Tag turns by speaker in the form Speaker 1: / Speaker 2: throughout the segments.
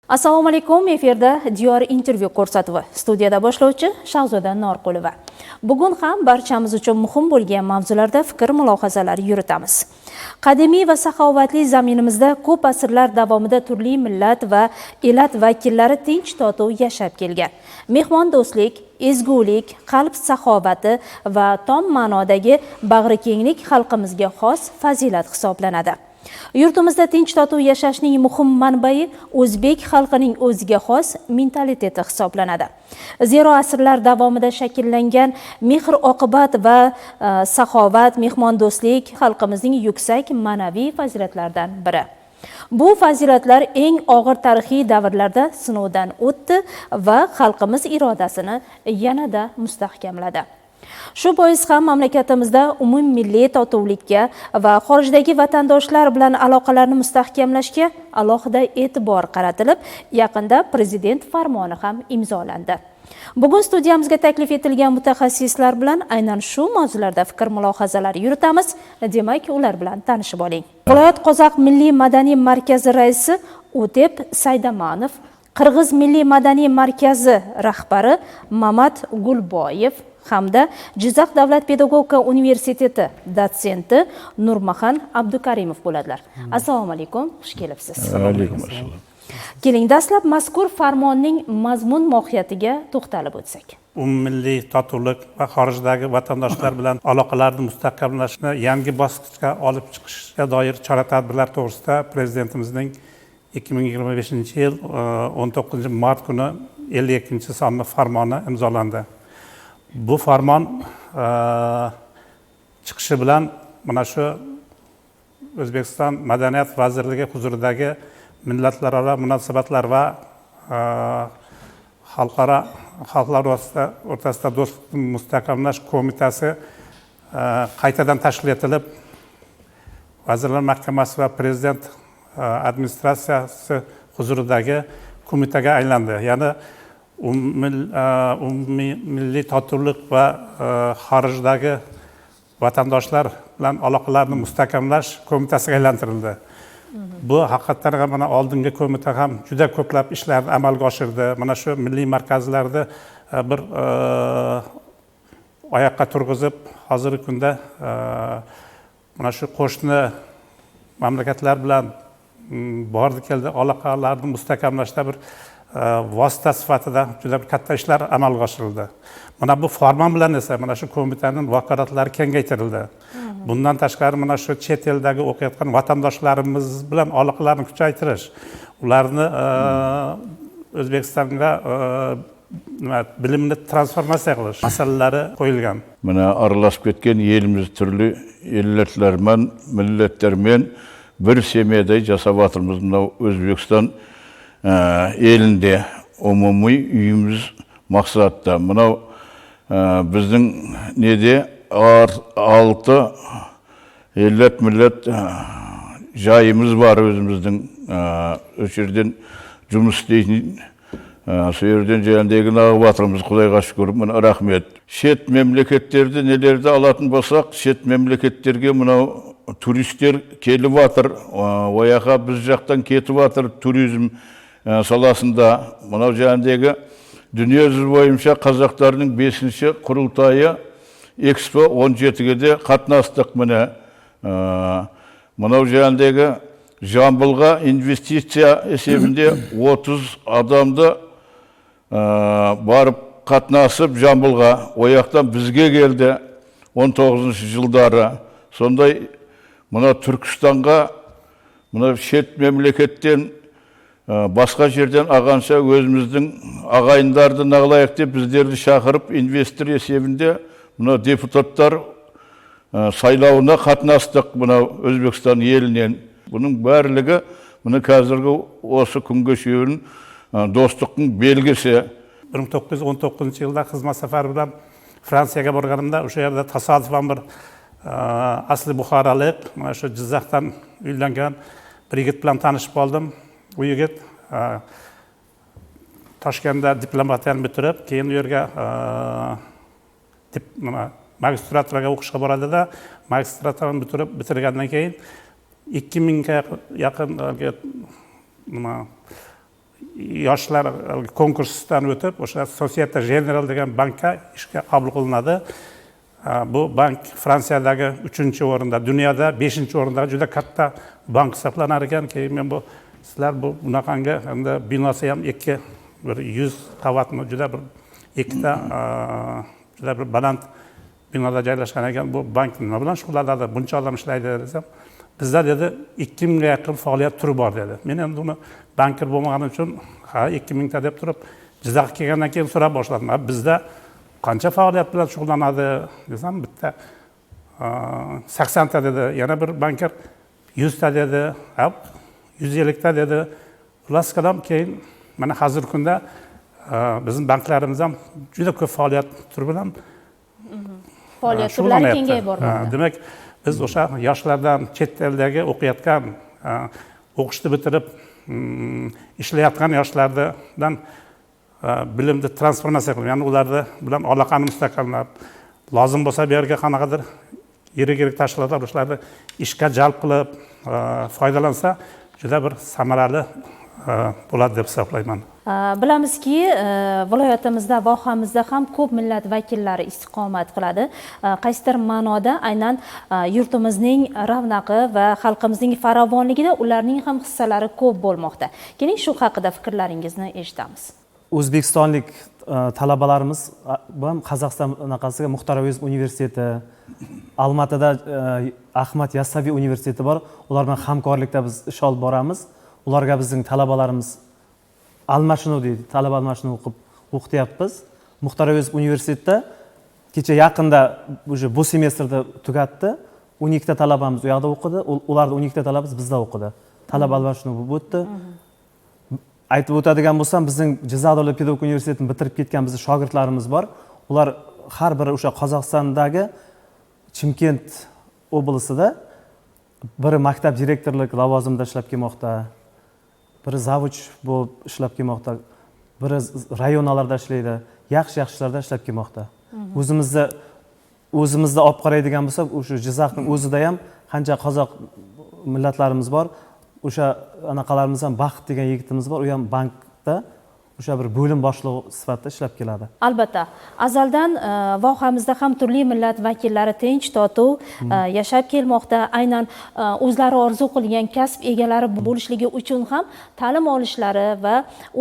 Speaker 1: Assalomu alaykum, efirda Diyor intervyu ko'rsatuvi. Studiyada boshlovchi Shahzoda Norqulova. Bugun ham barchamiz uchun muhim bo'lgan mavzularda fikr mulohazalar yuritamiz. Qadimiy va saxovatli zaminimizda ko'p asrlar davomida turli millat va elat vakillari tinch totuv yashab kelgan. Mehmondo'stlik, ezgulik, qalb saxovati va tom ma'nodagi bag'rikenglik xalqimizga xos fazilat hisoblanadi. Yurtimizda tinch totuv yashashning muhim manbai o'zbek xalqining o'ziga xos mentaliteti hisoblanadi. Zero asrlar davomida shakllangan mehr-oqibat va saxovat, mehmondo'stlik xalqimizning yuksak ma'naviy fazilatlaridan biri. Bu fazilatlar eng og'ir tarixiy davrlarda sinovdan o'tdi va xalqimiz irodasini yanada mustahkamladi. Shu bois ham mamlakatimizda umummilliy totuvlikka va xorijdagi vatandoshlar bilan aloqalarni mustahkamlashga alohida e'tibor qaratilib, yaqinda prezident farmoni ham imzolandi. Bugun studiyamizga taklif etilgan mutaxassislar bilan aynan shu mavzularda fikr mulohazalar yuritamiz. Demak, ular bilan tanishib oling. Viloyat Qozoq Milliy madaniy markazi raisi O'tep Saydamanov, Qirg'iz Milliy madaniy markazi rahbari Mamat Gulboyev hamda Jizzax davlat pedagogika universiteti dotsenti Nurmaxan Abdukarimov bo'ladilar. Assalomu alaykum, xush kelibsiz.
Speaker 2: Alaykum assalom.
Speaker 1: Keling, dastlab mazkur farmonning mazmun mohiyatiga to'xtalib o'tsak.
Speaker 3: Umummilliy totuvlik va xorijdagi vatandoshlar bilan aloqalarni mustahkamlashni yangi bosqichga olib chiqishga doir chora-tadbirlar to'g'risida Prezidentimizning 2025-yil 19-mart kuni 52-sonli farmoni imzolandi. Bu farmon chiqishi bilan mana shu O'zbekiston Madaniyat vazirligi huzuridagi millatlararo munosabatlar va xalqlar o'rtasida do'stlikni mustahkamlash qo'mitasi qaytadan tashkil etilib, Vazirlar Mahkamasi va Prezident administratsiyasi huzuridagi qo'mitaga aylandi. Ya'ni umummilliy totuvlik va xorijdagi vatandoshlar bilan aloqalarni mustahkamlash qo'mitasiga aylantirildi. Bu haqiqatdan ham mana oldingi qo'mita ham juda ko'plab ishlarni amalga oshirdi. Mana shu milliy markazlarni bir oyoqqa turg'izib, hozirgi kunda mana shu qo'shni mamlakatlar bilan bordi keldi aloqalarni mustahkamlashda bir vosita sifatida juda katta ishlar amalga oshirildi. Mana bu farmon bilan esa mana shu qo'mitaning vakolatlari kengaytirildi. Bundan tashqari mana shu chet eldagi o'qiyotgan vatandoshlarimiz bilan aloqalarni kuchaytirish, ularni O'zbekistonga bilimni transformatsiya qilish masalalari qo'yilgan.
Speaker 2: Mana aralashib ketgan elimiz turli ellatlarman, millatlarman bir semiyada jasab atırmız. Mana O'zbekiston elinde umumiy uyimiz maqsadda. Mana bizning nede 6 ellat millat joyimiz var özümüzün öçerden жұмыс істейтін сөйерден жәндегі нағып атырмыз. Құдайға шүкір, мына рахмет. Шет мемлекеттерді нелерді алатын болсақ, шет мемлекеттерге мынау туристер келіп атыр, ояқа біз жақтан кетіп атыр туризм саласында. Мынау жәндегі дүниежүзі бойынша қазақтарының 5-ші құрылтайы Экспо 17-ге де қатынастық. Міне мынау жәндегі Жамбылға инвестиция есебінде 30 адамды барып қатынасып Жамбылға, ояқтан бізге келді 19-шы жылдары. Сондай мына Түркістанға, мына шет мемлекеттен басқа жерден ағанша өзіміздің ағайындарды нағылайық деп біздерді шақырып инвестор есебінде мына депутаттар сайлауына қатынастық мына Өзбекстан елінен. Бұның барлығы мына қазіргі осы күнге шейін достықтың белгісі.
Speaker 3: 1919 жылда қызмет сапары bilan Fransияға барғанымда, o'sha yerda tasodifan bir asli buxoralik, mana shu Jizzaxdan uylangan bir yigit bilan tanishib qoldim. Bu yigit Toshkentda diplomatiyani bitirib, keyin u yerga magistraturaga o'qishga boradi-da, magistraturani bitirgandan keyin 2000 ga yaqin yoshlar konkursdan o'tib o'sha Societe Generale degan bankka ishga qabul qilinadi. Bu bank Fransiyadagi 3-o'rinda, dunyoda 5-o'rindagi juda katta bank hisoblanar ekan. Keyin men bu sizlar bu bunaqangi endi binosi ham 100 qavatmi, juda bir ikkita juda bir baland binoda joylashgan ekan. Bu bank nima bilan shug'ullanadi? Buncha odam ishlaydi desam, bizda dedi 2000 ga yaqin faoliyat turi bor dedi. Men endi uni banker bo'lmaganim uchun 2000 ta deb turib, Jizzaxga kelgandan keyin so'rab boshladim. Bizda qancha faoliyat bilan shug'ullanadi desam, bitta 80 ta dedi. Yana bir banker 100 ta dedi, 150 ta dedi. Xullas kalom, keyin mana hozir kunda bizning banklarimiz ham juda ko'p faoliyat turi bilan
Speaker 1: faoliyat turlari kengayib bormoqda.
Speaker 3: Demak, biz o'sha yoshlardan chet eldagi o'qiyotgan, o'qishni bitirib ishlayotgan yoshlardan bilimni transformatsiya qilib, ya'ni ularni bilan aloqani mustahkamlab, lozim bo'lsa bu yerga qanaqadir yirik tashkilotlar ularni ishga jalb qilib foydalansa, juda bir samarali bo'ladi deb hisoblayman.
Speaker 1: Bilamizki, viloyatimizda, vohamizda ham ko'p millat vakillari istiqomat qiladi. Qaysidir ma'noda aynan yurtimizning ravnaqi va xalqimizning farovonligida ularning ham hissalari ko'p bo'lmoqda. Keling, shu haqida fikrlaringizni eshitamiz.
Speaker 4: O'zbekistonlik talabalarimiz ham Qozog'iston anaqasiga Muxtor Avezov universiteti, Almatida Ahmad Yassaviy universiteti bor. Ular bilan hamkorlikda biz ish olib boramiz. Ularga bizning talabalarimiz almashinuv deydi, talaba almashinuv o'qityapmiz. Muxtor Avezov universitetida kecha yaqinda bu semestrda tugatdi. 12 ta talabamiz u yoqda o'qidi, ularda 12 ta talabamiz bizda o'qidi. Talaba almashinuvi o'tdi. Aytib o'tadigan bo'lsam, bizning Jizzax davlat pedagogik universitetini bitirib ketgan bizning shogirdlarimiz bor. Ular har biri o'sha Qozog'istondagi Chimkent oblastida biri maktab direktorlik lavozimida ishlab kelmoqda, biri zavuch bo'lib ishlab kelmoqda, biri rayonlarda ishlaydi, yaxshi ishlarda ishlab kelmoqda. O'zimizda olib qaraydigan bo'lsak, o'sha Jizzaxning o'zida ham qancha qozoq millatlarimiz bor. O'sha anaqalarimiz ham Baxt degan yigitimiz bor, u ham bankda o'sha bir bo'lim boshlig'i sifatida ishlab keladi.
Speaker 1: Albatta, azaldan vohamizda ham turli millat vakillari tinch, totuv yashab kelmoqda. Aynan o'zlari orzu qilgan kasb egalari bo'lishligi uchun ham ta'lim olishlari va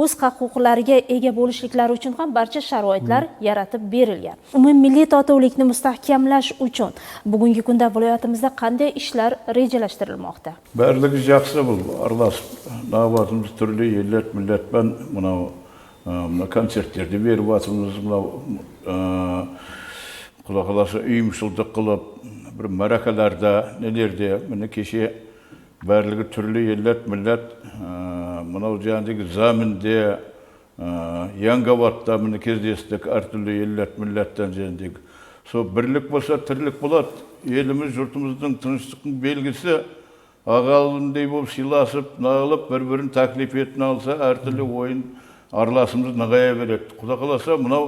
Speaker 1: o'z huquqlariga ega bo'lishliklari uchun ham barcha sharoitlar yaratib berilgan. Umummilliy totuvlikni mustahkamlash uchun bugungi kunda viloyatimizda qanday ishlar rejalashtirilmoqda?
Speaker 2: Barligi yaxshi bu, aralashib, navbatimiz turli ellat, millatdan buna konsertlerdi berib atımız, Xudo xolasa uyumsuzluq qilib, bir marakalarda, nelerde, meni keşe barligi turli ellat, millat, muna jandagi zaminde, Yangavatda meni kezdesdik, har turli ellat, millatdan jandagi. So birlik bo'lsa, tirlik bo'ladi. Elimiz, yurtimizning tinchligining belgisi, ağalınday bo'lib silasib, nağılıp, bir-birini taklif etini alsa, har turli o'yin aralashimiz nagaya beradi. Xudo xolasa mına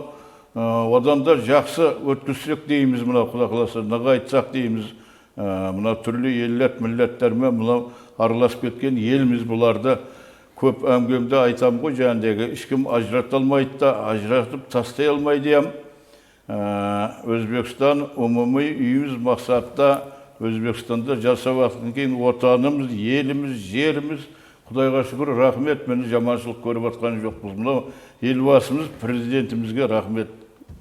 Speaker 2: odamda yaxshi o'tkazsak deymiz, mına Xudo xolasa naga aytsak deymiz. Mına turli ellat, millatlar bilan mına aralashib ketgan elimiz bularda ko'p ömgümde aytam qo'y, jandagi hech kim ajratolmaydi da, ajratib tasday olmaydi ham. O'zbekiston umumiy uyimiz maqsadda O'zbekistonda jasovatdan keyin vatanımız, elimiz, yerimiz Xudoga şükür, rahmet, meni jamançılık ko'rib atqani yo'qmiz. Mına elbasimiz, prezidentimizga rahmet,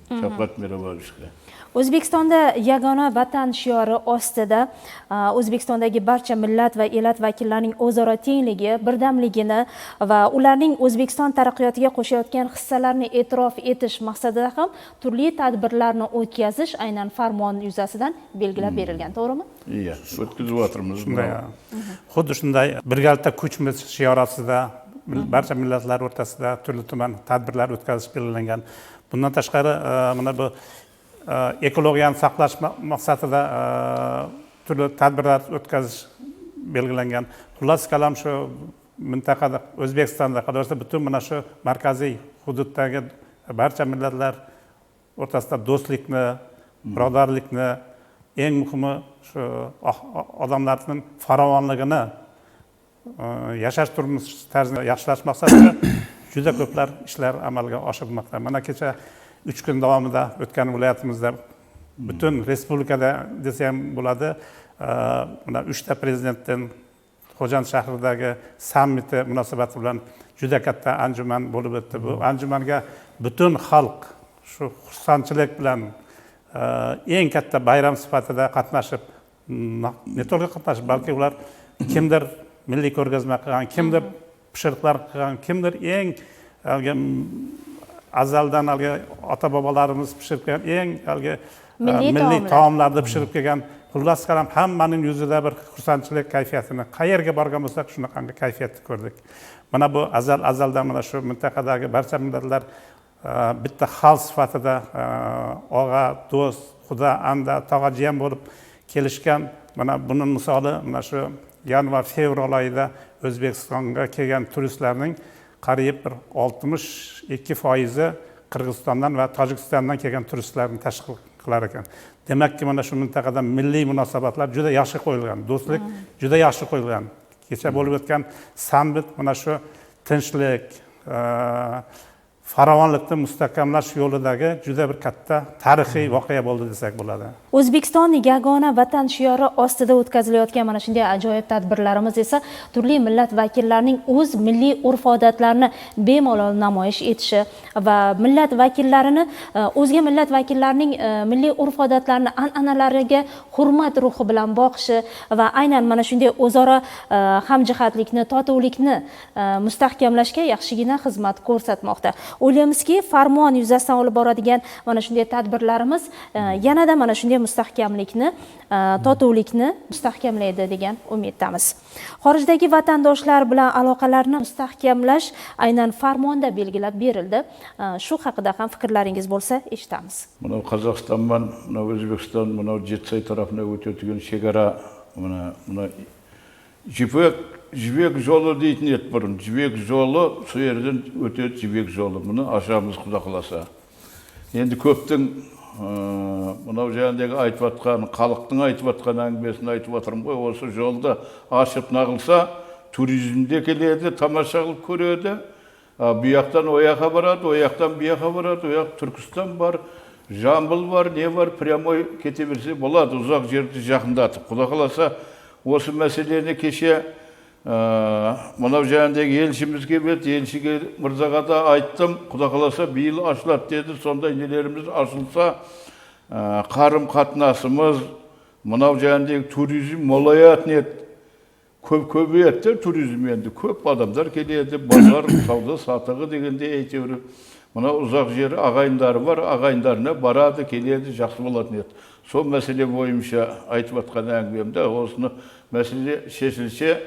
Speaker 2: shafqat berib olishga.
Speaker 1: O'zbekistonda yagona vatan shiori ostida O'zbekistondagi barcha millat va elat vakillarining o'zaro tengligi, birdamligini va ularning O'zbekiston taraqqiyotiga qo'shayotgan hissalarini e'tirof etish maqsadida ham turli tadbirlarni o'tkazish aynan farmon yuzasidan belgilab berilgan, to'g'rimi?
Speaker 2: Iya, o'tkazib o'tirmiz.
Speaker 3: Xuddi shunday birgalikda kuchimiz shiori ostida barcha millatlar o'rtasida turli-tuman tadbirlar o'tkazish belgilangan. Bundan tashqari mana bu ekologiyani saqlash maqsadida turli tadbirlar o'tkazish belgilangan. Xullas kalom shu mintaqada, O'zbekistonda, qadriyatda butun mana shu markaziy hududdagi barcha millatlar o'rtasida do'stlikni, birodarlikni, eng muhimi shu odamlarning farovonligini yashash turmush tarzini yaxshilash maqsadida juda ko'plar ishlar amalga oshirilmoqda. Mana kecha 3 kun davomida o'tgan viloyatimizda butun respublikada desa ham bo'ladi, mana 3 ta prezidentdan Xo'jand shahridagi sammiti munosabati bilan juda katta anjuman bo'lib o'tdi. Bu anjumanga butun xalq shu xursandchilik bilan eng katta bayram sifatida qatnashib, ne to'g'ri qatnashib, balki ular kimdir milliy ko'rgazma qilgan, kimdir pishiriqlar qilgan, kimdir eng azaldan ota bobolarimiz pishirib kelgan eng milliy taomlarni pishirib kelgan, xullas qalam hammaning yuzida bir xursandchilik kayfiyatini, qayerga borgan bo'lsak shunaqangi kayfiyatni ko'rdik. Mana bu azaldan mana shu mintaqadagi barcha millatlar bitta xalq sifatida og'a, do'st, xudo, anda, tog'a, jiyan bo'lib kelishgan. Mana buning misoli mana shu yanvar-fevral oyida O'zbekistonga kelgan turistlarning qariyb bir 62% Qirg'izistondan va Tojikistondan kelgan turistlarni tashkil qilar ekan. Demakki, mana shu mintaqada milliy munosabatlar juda yaxshi qo'yilgan, do'stlik juda yaxshi qo'yilgan. Kecha bo'lib o'tgan sammit mana shu tinchlik, farovonlikni mustahkamlash yo'lidagi juda bir katta tarixiy voqea bo'ldi desak bo'ladi.
Speaker 1: O'zbekistonning yagona vatan shiori ostida o'tkazilayotgan mana shunday ajoyib tadbirlarimiz esa turli millat vakillarining o'z milliy urf-odatlarini bemalol namoyish etishi va millat vakillarini o'zga millat vakillarining milliy urf-odatlarini, an'analariga hurmat ruhi bilan boqishi va aynan mana shunday o'zaro hamjihatlikni, totuvlikni mustahkamlashga yaxshigina xizmat ko'rsatmoqda. O'ylaymizki, farmon yuzasidan olib boradigan mana shunday tadbirlarimiz yanada mana shunday mustahkamlikni, totuvlikni mustahkamlaydi degan umiddamiz. Xorijdagi vatandoshlar bilan aloqalarni mustahkamlash aynan farmonda belgilab berildi. Shu haqida ham fikrlaringiz bo'lsa eshitamiz.
Speaker 2: Mana Qozog'iston bilan mana O'zbekiston, mana Jetsay tarafına o'tayotgan chegara, mana Jibek yolu deytin et burun. Jibek yolu su yerden öteyet Jibek yolu. Bunu aşağımız Xudo qilasa. Endi köptün buna jayandagi aytib atkan, xalqtın aytib atkan әңгімесін aytib atırım qoy. Осы yolda aşıp nağılsa turizmde keledi, tamaşa qılıp köredi. Bu yaqtan o yaqa baradi, o yaqtan bu yaqa baradi, o yaq Türkistan var, Jambul var, ne var, прямой kete berse болады, uzak жерді жақынdatып. Xudo qilasa осы мәселені кеше мынау жайындегі елшімізге елшіге мырзаға да айттым, Құда қаласа биыл ашылады деді. Сондай нелеріміз ашылса, қарым қатынасымыз, мынау жайындегі туризм молаятын еді. Көбейеді туризм енді. Көп адамдар келеді, базар, сауда, сатығы дегенде әйтеуір. Мына ұзақ жері ағайындары бар, ағайындарына барады, келеді, жақсы болатын еді. Сол мәселе бойынша айтып атқан әңгімемде осыны мәселе шешілсе,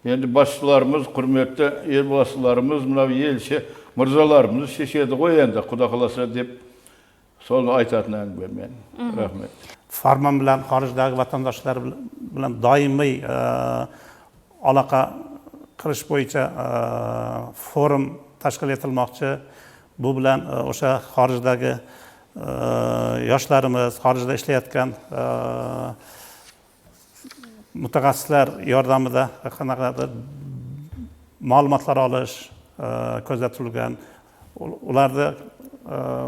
Speaker 2: енді басшыларымыз, құрметті елбасыларымыз, мынау елші мырзаларымыз шешеді ғой енді, Құда қаласа деп соны айтатын әңгімемен. Рахмет.
Speaker 3: Farmon bilan xorijdagi vatandoshlar bilan doimiy aloqa qilish bo'yicha forum tashkil etilmoqchi. Bu bilan o'sha xorijdagi yoshlarimiz, xorijda ishlayotgan mutaxassislar yordamida qanaqadir ma'lumotlar olish ko'zda tutilgan. Ularni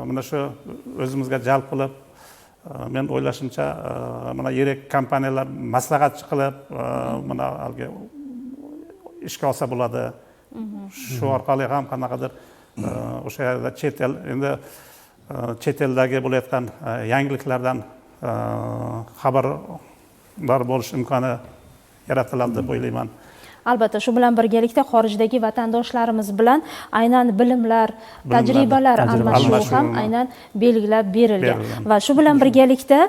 Speaker 3: mana shu o'zimizga jalb qilib, men o'ylashimcha mana yirik kompaniyalar maslahatchi qilib, mana ishga olsa bo'ladi. Shu orqali ham qanaqadir o'sha yerda chet el, endi chet eldagi bo'layotgan yangiliklardan xabardor bo'lish imkoni yaratiladi deb o'ylayman.
Speaker 1: Albatta, shu bilan birgalikda xorijdagi vatandoshlarimiz bilan aynan bilimlar, tajribalar almashuvi ham aynan belgilab berilgan. Va shu bilan birgalikda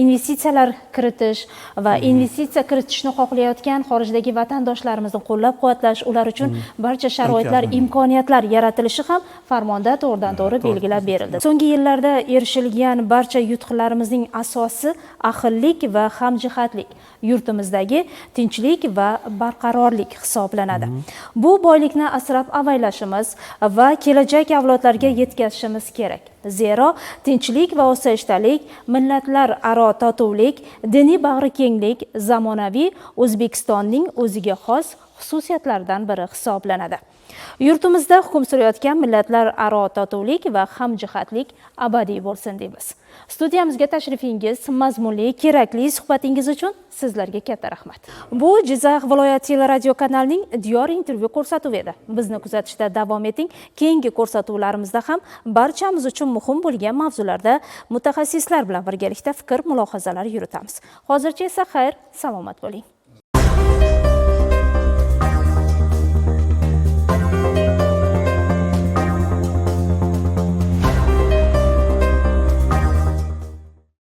Speaker 1: investitsiyalar kiritish va investitsiya kiritishni xohlayotgan xorijdagi vatandoshlarimizni qo'llab-quvvatlash, ular uchun barcha sharoitlar, imkoniyatlar yaratilishi ham farmonda to'g'ridan-to'g'ri belgilab berildi. So'nggi yillarda erishilgan barcha yutuqlarimizning asosi ahillik va hamjihatlik, yurtimizdagi tinchlik va barqarorlik hisoblanadi. Bu boylikni asrab-avaylashimiz va kelajak avlodlarga yetkazishimiz kerak. Zero tinchlik va osoyishtalik, millatlararo totuvlik, diniy bag'rikenglik zamonaviy O'zbekistonning o'ziga xos xususiyatlaridan biri hisoblanadi. Yurtimizda hukm surayotgan millatlararo totuvlik va hamjihatlik abadiy bo'lsin deymiz. Studiyamizga tashrifingiz, mazmunli, kerakli suhbatingiz uchun sizlarga katta rahmat. Bu Jizzax viloyat teleradio kanalining Diyor intervyu ko'rsatuvi edi. Bizni kuzatishda davom eting. Keyingi ko'rsatuvlarimizda ham barchamiz uchun muhim bo'lgan mavzularda mutaxassislar bilan birgalikda fikr, mulohazalar yuritamiz. Hozircha esa xayr, salomat bo'ling.